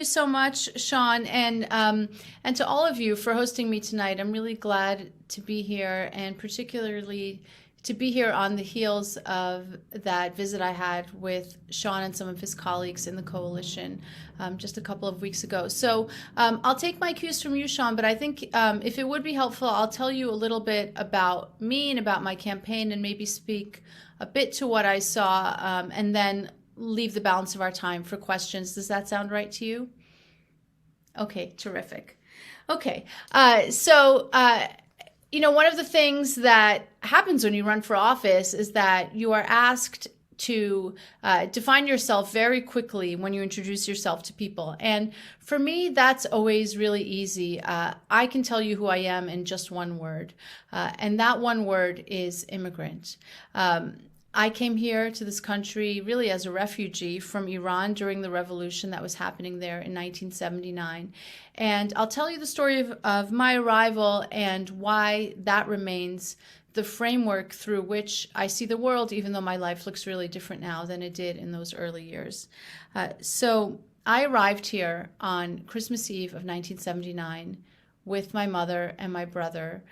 so much, Sean, and to all of you for hosting me tonight. I'm really glad to be here, and particularly to be here on the heels of that visit I had with Sean and some of his colleagues in the coalition just a couple of weeks ago. So I'll take my cues from you, Sean, but I think if it would be helpful, I'll tell you a little bit about me and about my campaign, and maybe speak a bit to what I saw, and then leave the balance of our time for questions. Does that sound right to you? Okay, terrific. Okay, one of the things that happens when you run for office is that you are asked to define yourself very quickly when you introduce yourself to people. And for me, that's always really easy. I can tell you who I am in just one word, and that one word is immigrant. I came here to this country really as a refugee from Iran during the revolution that was happening there in 1979. And I'll tell you the story of my arrival and why that remains the framework through which I see the world, even though my life looks really different now than it did in those early years. So I arrived here on Christmas Eve of 1979 with my mother and my brother,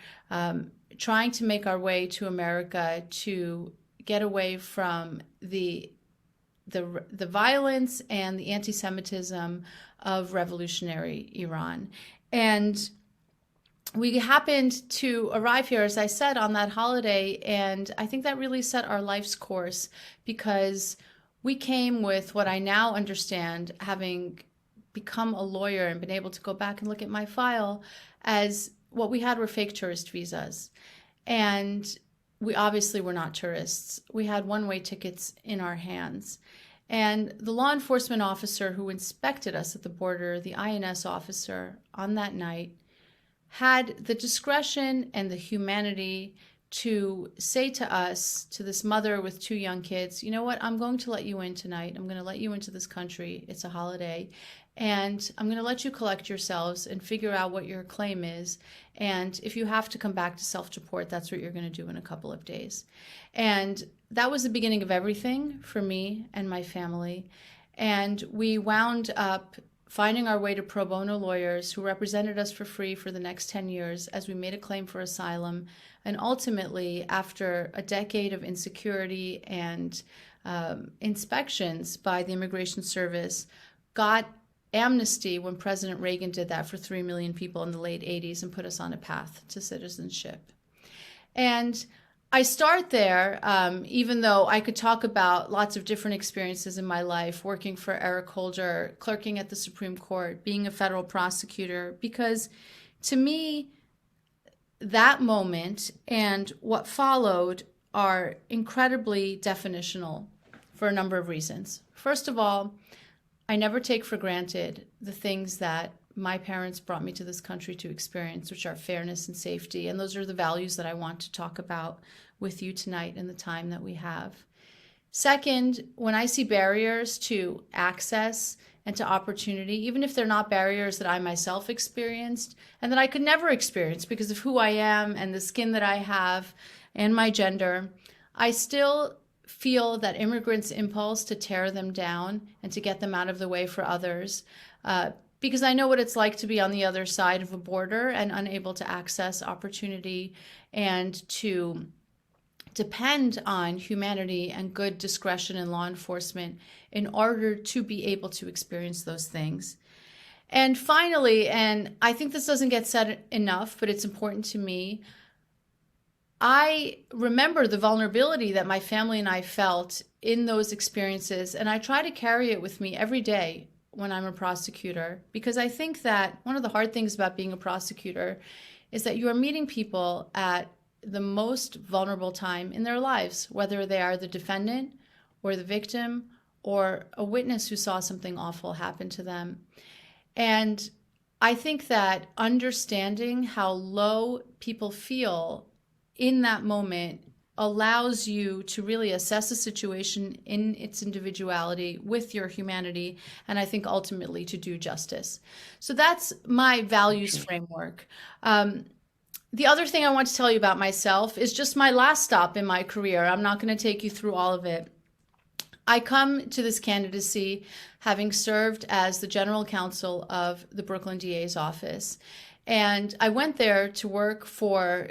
trying to make our way to America to get away from the violence and the anti-Semitism of revolutionary Iran. And we happened to arrive here, as I said, on that holiday, and I think that really set our life's course, because we came with what I now understand, having become a lawyer and been able to go back and look at my file, as what we had were fake tourist visas. And we obviously were not tourists. We had one-way tickets in our hands. And the law enforcement officer who inspected us at the border, the INS officer, on that night, had the discretion and the humanity to say to us, to this mother with two young kids, you know what, I'm going to let you in tonight. I'm going to let you into this country. It's a holiday. And I'm going to let you collect yourselves and figure out what your claim is. And if you have to come back to self-deport, that's what you're going to do in a couple of days. And that was the beginning of everything for me and my family. And we wound up finding our way to pro bono lawyers who represented us for free for the next 10 years as we made a claim for asylum. And ultimately, after a decade of insecurity and inspections by the Immigration Service, got amnesty when President Reagan did that for 3 million people in the late 80s and put us on a path to citizenship. And I start there, even though I could talk about lots of different experiences in my life, working for Eric Holder, clerking at the Supreme Court, being a federal prosecutor, because to me, that moment and what followed are incredibly definitional for a number of reasons. First of all, I never take for granted the things that my parents brought me to this country to experience, which are fairness and safety. And those are the values that I want to talk about with you tonight in the time that we have. Second, when I see barriers to access and to opportunity, even if they're not barriers that I myself experienced and that I could never experience because of who I am and the skin that I have and my gender, I still feel that immigrants' impulse to tear them down and to get them out of the way for others, because I know what it's like to be on the other side of a border and unable to access opportunity and to depend on humanity and good discretion in law enforcement in order to be able to experience those things. And finally, and I think this doesn't get said enough, but it's important to me, I remember the vulnerability that my family and I felt in those experiences, and I try to carry it with me every day when I'm a prosecutor, because I think that one of the hard things about being a prosecutor is that you are meeting people at the most vulnerable time in their lives, whether they are the defendant or the victim or a witness who saw something awful happen to them. And I think that understanding how low people feel in that moment allows you to really assess a situation in its individuality with your humanity, and I think ultimately to do justice. So that's my values framework. The other thing I want to tell you about myself is just my last stop in my career. I'm not going to take you through all of it. I come to this candidacy having served as the general counsel of the Brooklyn DA's office. And I went there to work for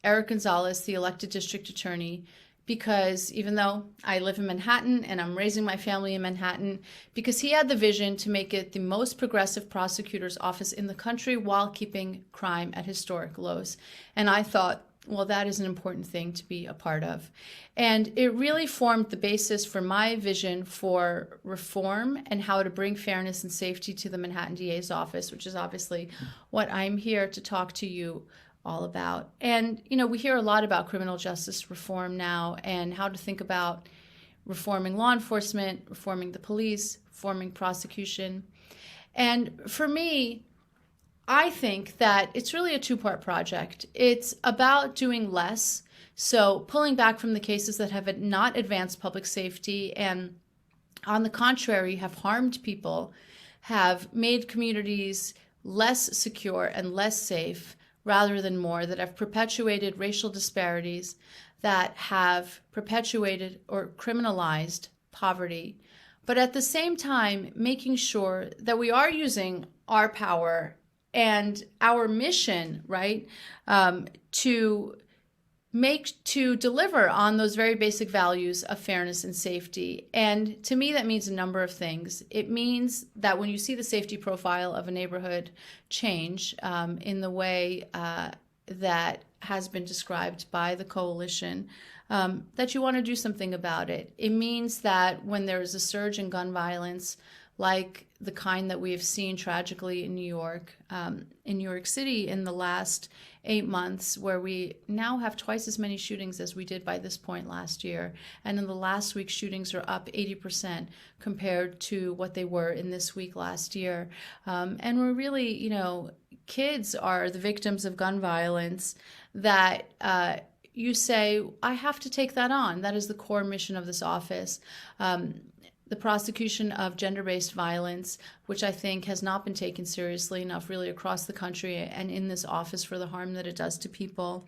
Eric Gonzalez, the elected district attorney, because even though I live in Manhattan and I'm raising my family in Manhattan, because he had the vision to make it the most progressive prosecutor's office in the country while keeping crime at historic lows. And I thought, well, that is an important thing to be a part of. And it really formed the basis for my vision for reform and how to bring fairness and safety to the Manhattan DA's office, which is obviously what I'm here to talk to you all about. And, we hear a lot about criminal justice reform now and how to think about reforming law enforcement, reforming the police, reforming prosecution. And for me, I think that it's really a two-part project. It's about doing less, so pulling back from the cases that have not advanced public safety and, on the contrary, have harmed people, have made communities less secure and less safe rather than more, that have perpetuated racial disparities, that have perpetuated or criminalized poverty, but at the same time making sure that we are using our power and our mission, right, to deliver on those very basic values of fairness and safety. And to me, that means a number of things. It means that when you see the safety profile of a neighborhood change in the way that has been described by the coalition, that you want to do something about it. It means that when there is a surge in gun violence, like the kind that we have seen tragically in New York City in the last 8 months, where we now have twice as many shootings as we did by this point last year. And in the last week, shootings are up 80% compared to what they were in this week last year. And we're really, kids are the victims of gun violence that you say, I have to take that on. That is the core mission of this office. The prosecution of gender-based violence, which I think has not been taken seriously enough really across the country and in this office for the harm that it does to people.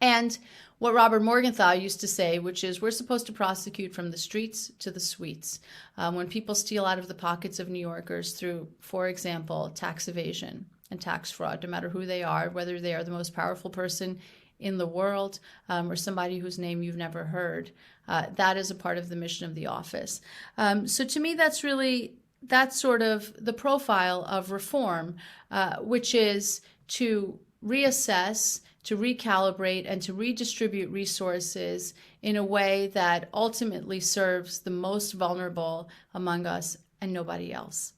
And what Robert Morgenthau used to say, which is we're supposed to prosecute from the streets to the suites. When people steal out of the pockets of New Yorkers through, for example, tax evasion and tax fraud, no matter who they are, whether they are the most powerful person in the world or somebody whose name you've never heard. That is a part of the mission of the office. So to me, that's sort of the profile of reform, which is to reassess, to recalibrate, and to redistribute resources in a way that ultimately serves the most vulnerable among us and nobody else.